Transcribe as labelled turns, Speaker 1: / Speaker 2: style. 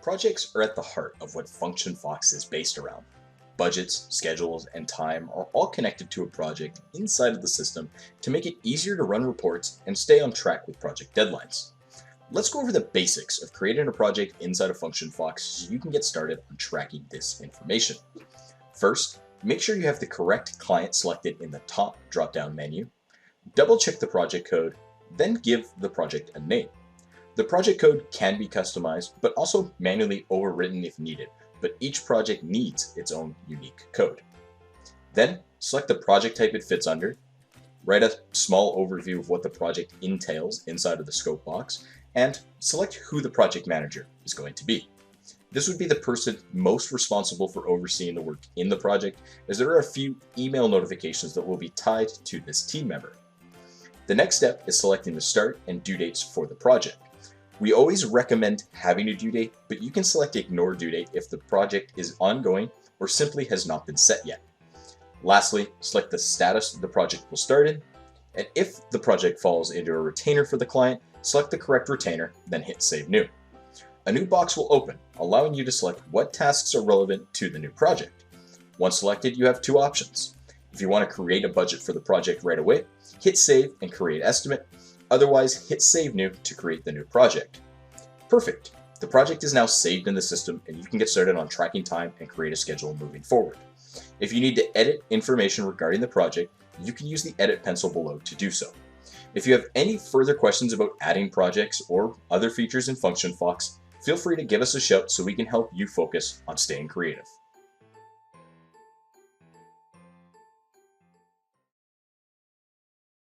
Speaker 1: Projects are at the heart of what FunctionFox is based around. Budgets, schedules, and time are all connected to a project inside of the system to make it easier to run reports and stay on track with project deadlines. Let's go over the basics of creating a project inside of FunctionFox so you can get started on tracking this information. First, make sure you have the correct client selected in the top drop-down menu. Double check the project code, then give the project a name. The project code can be customized, but also manually overwritten if needed, but each project needs its own unique code. Then, select the project type it fits under, write a small overview of what the project entails inside of the scope box, and select who the project manager is going to be. This would be the person most responsible for overseeing the work in the project, as there are a few email notifications that will be tied to this team member. The next step is selecting the start and due dates for the project. We always recommend having a due date, but you can select ignore due date if the project is ongoing or simply has not been set yet. Lastly, select the status the project will start in, and if the project falls into a retainer for the client, select the correct retainer, then hit Save New. A new box will open, allowing you to select what tasks are relevant to the new project. Once selected, you have two options. If you want to create a budget for the project right away, hit Save and create estimate. Otherwise, hit Save New to create the new project. Perfect. The project is now saved in the system and you can get started on tracking time and create a schedule moving forward. If you need to edit information regarding the project, you can use the edit pencil below to do so. If you have any further questions about adding projects or other features in FunctionFox, feel free to give us a shout so we can help you focus on staying creative.